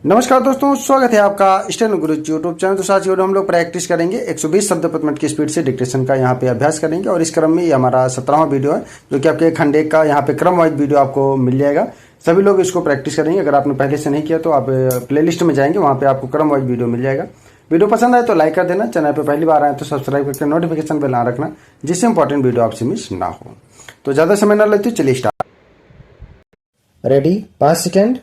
नमस्कार दोस्तों, स्वागत है आपका स्टेनो गुरु यूट्यूब चैनल। तो साथियों हम लोग प्रैक्टिस करेंगे 120 शब्द प्रति मिनट की स्पीड से डिक्टेशन का यहाँ पे अभ्यास करेंगे। और इस क्रम में ये हमारा 17वां वीडियो है, जो कि आपके खंडे का यहाँ पे क्रम वाइज वीडियो आपको मिल जाएगा। सभी लोग इसको प्रैक्टिस करेंगे। अगर आपने पहले से नहीं किया तो आप प्लेलिस्ट में जाएंगे, वहाँ पे आपको क्रम वाइज वीडियो मिल जाएगा। वीडियो पसंद आए तो लाइक कर देना, चैनल पर पहली बार आए तो सब्सक्राइब करके नोटिफिकेशन बेल ऑन रखना, जिससे इंपॉर्टेंट वीडियो आपसे मिस ना हो। तो ज़्यादा समय ना लेते, चलिए स्टार्ट। Ready, 5 second.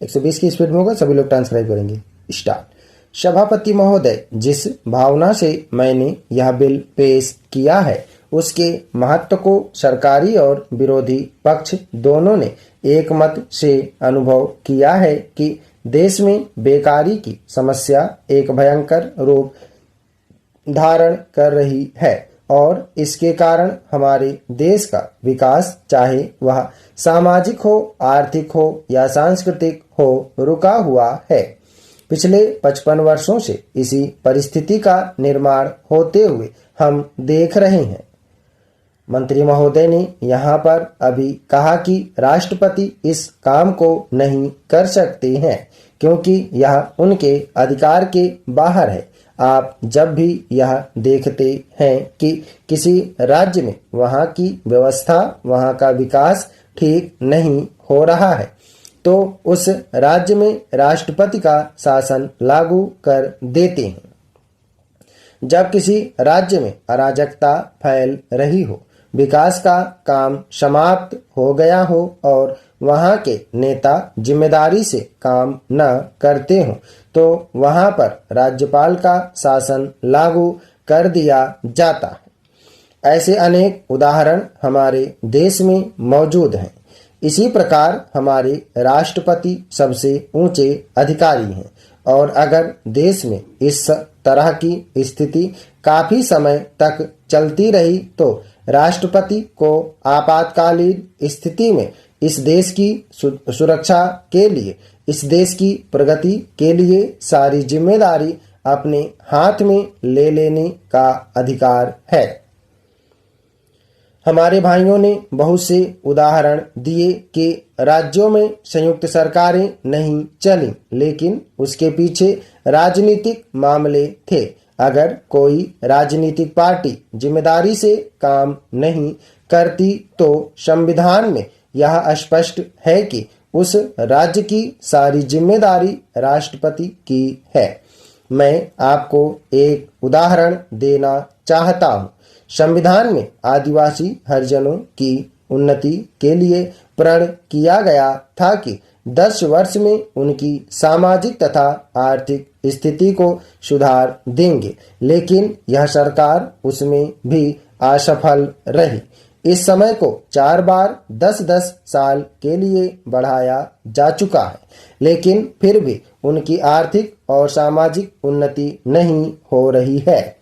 120 की स्पीड में होगा, सभी लोग ट्रांसक्राइब करेंगे। स्टार्ट। सभापति महोदय, जिस भावना से मैंने यह बिल पेश किया है उसके महत्व को सरकारी और विरोधी पक्ष दोनों ने एक मत से अनुभव किया है कि देश में बेकारी की समस्या एक भयंकर रूप धारण कर रही है और इसके कारण हमारे देश का विकास, चाहे वह सामाजिक हो, आर्थिक हो या सांस्कृतिक हो, रुका हुआ है। पिछले 55 वर्षों से इसी परिस्थिति का निर्माण होते हुए हम देख रहे हैं। मंत्री महोदय ने यहाँ पर अभी कहा कि राष्ट्रपति इस काम को नहीं कर सकते हैं क्योंकि यह उनके अधिकार के बाहर है। आप जब भी यह देखते हैं कि किसी राज्य में वहाँ की व्यवस्था, वहाँ का विकास ठीक नहीं हो रहा है, तो उस राज्य में राष्ट्रपति का शासन लागू कर देते हैं। जब किसी राज्य में अराजकता फैल रही हो, विकास का काम समाप्त हो गया हो और वहाँ के नेता जिम्मेदारी से काम न करते हों, तो वहाँ पर राज्यपाल का शासन लागू कर दिया जाता है। ऐसे अनेक उदाहरण हमारे देश में मौजूद हैं। इसी प्रकार हमारे राष्ट्रपति सबसे ऊंचे अधिकारी हैं और अगर देश में इस तरह की स्थिति काफी समय तक चलती रही तो राष्ट्रपति को आपातकालीन स्थिति में इस देश की सुरक्षा के लिए, इस देश की प्रगति के लिए सारी जिम्मेदारी अपने हाथ में ले लेने का अधिकार है। हमारे भाइयों ने बहुत से उदाहरण दिए कि राज्यों में संयुक्त सरकारें नहीं चलीं, लेकिन उसके पीछे राजनीतिक मामले थे। अगर कोई राजनीतिक पार्टी जिम्मेदारी से काम नहीं करती तो संविधान में यह स्पष्ट है कि उस राज्य की सारी जिम्मेदारी राष्ट्रपति की है। मैं आपको एक उदाहरण देना चाहता हूँ। संविधान में आदिवासी हरिजनों की उन्नति के लिए प्रण किया गया था कि 10 वर्ष में उनकी सामाजिक तथा आर्थिक स्थिति को सुधार देंगे, लेकिन यह सरकार उसमें भी असफल रही। इस समय को 4 बार 10-10 साल के लिए बढ़ाया जा चुका है, लेकिन फिर भी उनकी आर्थिक और सामाजिक उन्नति नहीं हो रही है।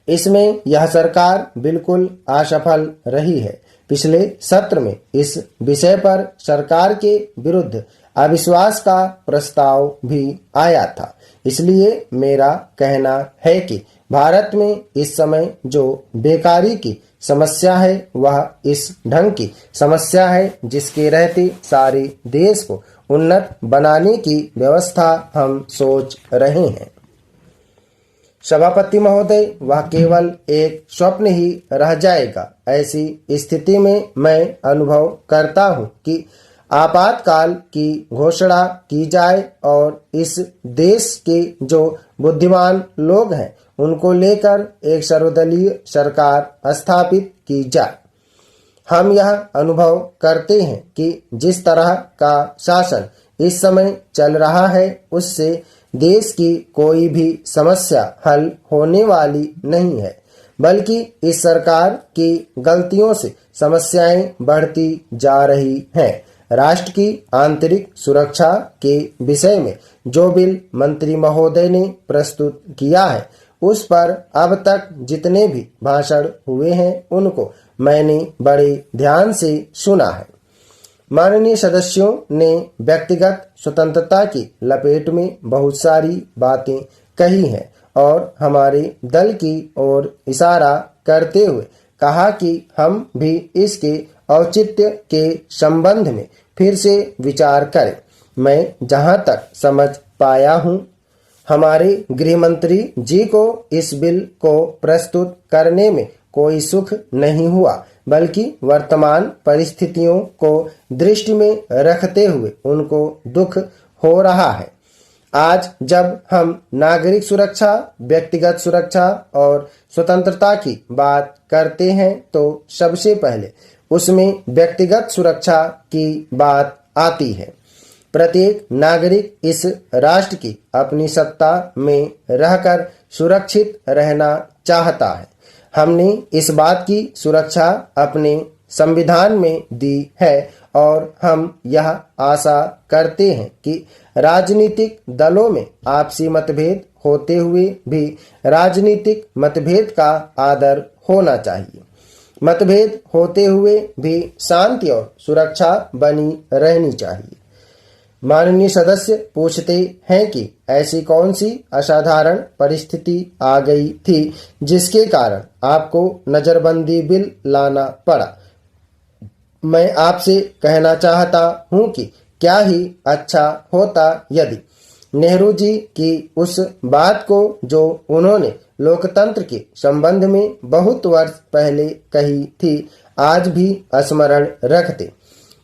इसमें यह सरकार बिल्कुल असफल रही है। पिछले सत्र में इस विषय पर सरकार के विरुद्ध अविश्वास का प्रस्ताव भी आया था। इसलिए मेरा कहना है कि भारत में इस समय जो बेकारी की समस्या है वह इस ढंग की समस्या है जिसके रहते सारे देश को उन्नत बनाने की व्यवस्था हम सोच रहे हैं। सभापति महोदय, वह केवल एक स्वप्न ही रह जाएगा। ऐसी स्थिति में मैं अनुभव करता हूँ कि आपातकाल की घोषणा की जाए और इस देश के जो बुद्धिमान लोग हैं उनको लेकर एक सर्वदलीय सरकार स्थापित की जाए। हम यह अनुभव करते हैं कि जिस तरह का शासन इस समय चल रहा है उससे देश की कोई भी समस्या हल होने वाली नहीं है, बल्कि इस सरकार की गलतियों से समस्याएं बढ़ती जा रही हैं। राष्ट्र की आंतरिक सुरक्षा के विषय में जो बिल मंत्री महोदय ने प्रस्तुत किया है उस पर अब तक जितने भी भाषण हुए हैं उनको मैंने बड़े ध्यान से सुना है। माननीय सदस्यों ने व्यक्तिगत स्वतंत्रता की लपेट में बहुत सारी बातें कही हैं और हमारे दल की ओर इशारा करते हुए कहा कि हम भी इसके औचित्य के संबंध में फिर से विचार करें। मैं जहां तक समझ पाया हूं, हमारे गृह मंत्री जी को इस बिल को प्रस्तुत करने में कोई सुख नहीं हुआ, बल्कि वर्तमान परिस्थितियों को दृष्टि में रखते हुए उनको दुख हो रहा है। आज जब हम नागरिक सुरक्षा, व्यक्तिगत सुरक्षा और स्वतंत्रता की बात करते हैं तो सबसे पहले उसमें व्यक्तिगत सुरक्षा की बात आती है। प्रत्येक नागरिक इस राष्ट्र की अपनी सत्ता में रहकर सुरक्षित रहना चाहता है। हमने इस बात की सुरक्षा अपने संविधान में दी है और हम यह आशा करते हैं कि राजनीतिक दलों में आपसी मतभेद होते हुए भी राजनीतिक मतभेद का आदर होना चाहिए। मतभेद होते हुए भी शांति और सुरक्षा बनी रहनी चाहिए। माननीय सदस्य पूछते हैं कि ऐसी कौन सी असाधारण परिस्थिति आ गई थी जिसके कारण आपको नजरबंदी बिल लाना पड़ा। मैं आपसे कहना चाहता हूं कि क्या ही अच्छा होता यदि नेहरू जी की उस बात को जो उन्होंने लोकतंत्र के संबंध में बहुत वर्ष पहले कही थी आज भी स्मरण रखते।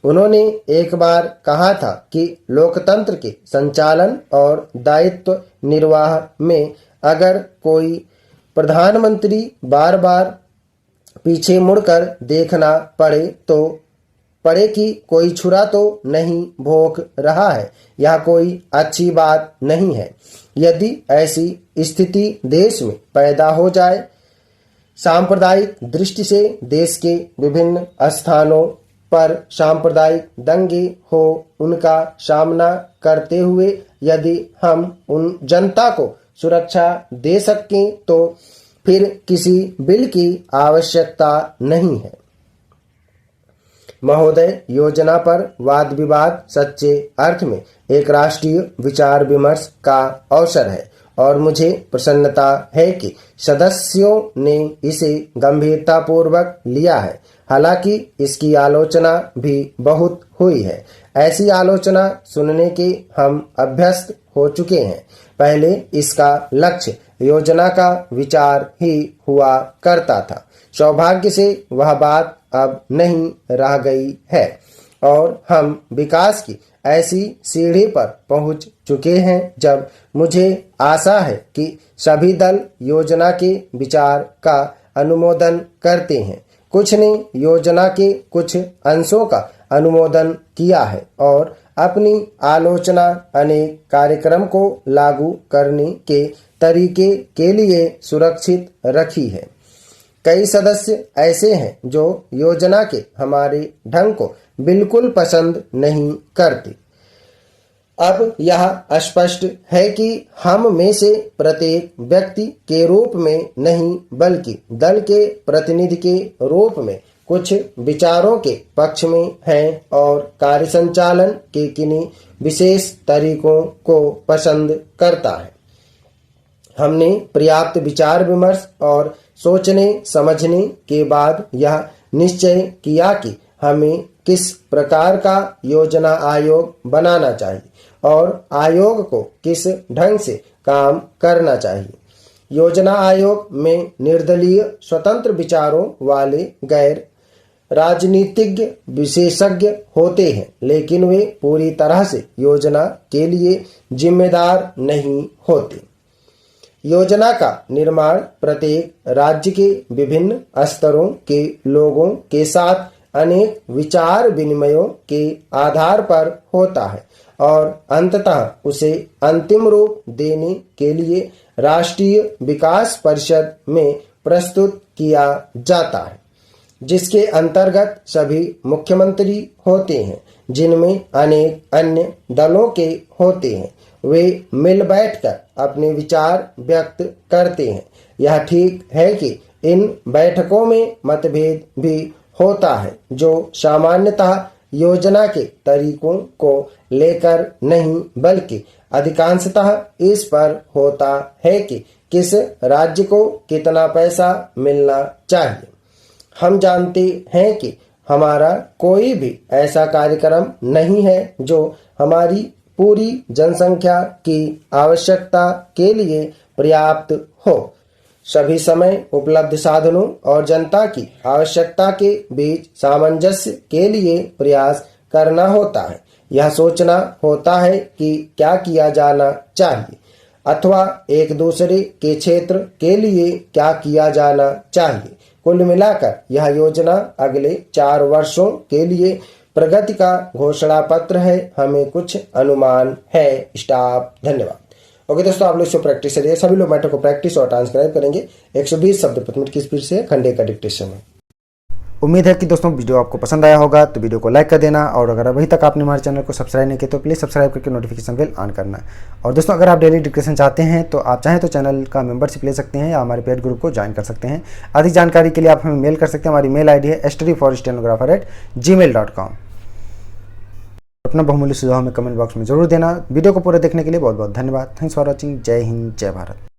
उन्होंने एक बार कहा था कि लोकतंत्र के संचालन और दायित्व निर्वाह में अगर कोई प्रधानमंत्री बार बार पीछे मुड़कर देखना पड़े कि कोई छुरा तो नहीं भोंक रहा है, यह कोई अच्छी बात नहीं है। यदि ऐसी स्थिति देश में पैदा हो जाए, सांप्रदायिक दृष्टि से देश के विभिन्न स्थानों पर सांप्रदायिक दंगे हो, उनका सामना करते हुए यदि हम उन जनता को सुरक्षा दे सकें तो फिर किसी बिल की आवश्यकता नहीं है। महोदय, योजना पर वाद विवाद सच्चे अर्थ में एक राष्ट्रीय विचार विमर्श का अवसर है और मुझे प्रसन्नता है कि सदस्यों ने इसे गंभीरतापूर्वक लिया है। हालांकि इसकी आलोचना भी बहुत हुई है। ऐसी आलोचना सुनने के हम अभ्यस्त हो चुके हैं। पहले इसका लक्ष्य योजना का विचार ही हुआ करता था। सौभाग्य से वह बात अब नहीं रह गई है और हम विकास की ऐसी सीढ़ी पर पहुंच चुके हैं जब मुझे आशा है कि सभी दल योजना के विचार का अनुमोदन करते हैं। कुछ ने योजना के कुछ अंशों का अनुमोदन किया है और अपनी आलोचना अनेक कार्यक्रम को लागू करने के तरीके के लिए सुरक्षित रखी है। कई सदस्य ऐसे हैं जो योजना के हमारे ढंग को बिल्कुल पसंद नहीं करते। अब यह स्पष्ट है कि हम में से प्रत्येक व्यक्ति के रूप में नहीं बल्कि दल के प्रतिनिधि के रूप में कुछ विचारों के पक्ष में हैं और कार्य संचालन के किन्हीं विशेष तरीकों को पसंद करता है। हमने पर्याप्त विचार विमर्श और सोचने समझने के बाद यह निश्चय किया कि हमें किस प्रकार का योजना आयोग बनाना चाहिए और आयोग को किस ढंग से काम करना चाहिए। योजना आयोग में निर्दलीय स्वतंत्र विचारों वाले गैर राजनीतिज्ञ विशेषज्ञ होते हैं, लेकिन वे पूरी तरह से योजना के लिए जिम्मेदार नहीं होते। योजना का निर्माण प्रत्येक राज्य के विभिन्न स्तरों के लोगों के साथ अनेक विचार विनिमयों के आधार पर होता है और अंततः उसे अंतिम रूप देने के लिए राष्ट्रीय विकास परिषद में प्रस्तुत किया जाता है, जिसके अंतर्गत सभी मुख्यमंत्री होते हैं, जिनमें अनेक अन्य दलों के होते हैं। वे मिल बैठकर अपने विचार व्यक्त करते हैं। यह ठीक है कि इन बैठकों में मतभेद भी होता है, जो सामान्यतः योजना के तरीकों को लेकर नहीं बल्कि अधिकांशतः इस पर होता है कि किस राज्य को कितना पैसा मिलना चाहिए। हम जानते हैं कि हमारा कोई भी ऐसा कार्यक्रम नहीं है जो हमारी पूरी जनसंख्या की आवश्यकता के लिए पर्याप्त हो। सभी समय उपलब्ध साधनों और जनता की आवश्यकता के बीच सामंजस्य के लिए प्रयास करना होता है। यह सोचना होता है कि क्या किया जाना चाहिए अथवा एक दूसरे के क्षेत्र के लिए क्या किया जाना चाहिए। कुल मिलाकर यह योजना अगले 4 वर्षों के लिए प्रगति का घोषणा पत्र है। हमें कुछ अनुमान है। स्टॉप। धन्यवाद। ओके दोस्तों, आप लोग इसको प्रैक्टिस करिए। सभी लोग मैटर को प्रैक्टिस और ट्रांसक्राइब करेंगे 120 शब्द प्रति मिनट की स्पीड से खंडे का डिक्टेशन में। उम्मीद है कि दोस्तों वीडियो आपको पसंद आया होगा, तो वीडियो को लाइक कर देना, और अगर अभी तक आपने हमारे चैनल को सब्सक्राइब नहीं किया तो प्लीज़ सब्सक्राइब करके नोटिफिकेशन बेल ऑन करना। और दोस्तों, अगर आप डेली डिक्टेशन चाहते हैं तो आप चाहें तो चैनल का मेंबरशिप ले सकते हैं या हमारे पेड ग्रुप को ज्वाइन कर सकते हैं। अधिक जानकारी के लिए आप हमें मेल कर सकते हैं। हमारी मेल ID है studyforstenographer@gmail.com। अपना बहुमूल्य सुझाव हमें कमेंट बॉक्स में जरूर देना। वीडियो को पूरा देखने के लिए बहुत बहुत धन्यवाद। Thanks for watching. जय हिंद, जय भारत।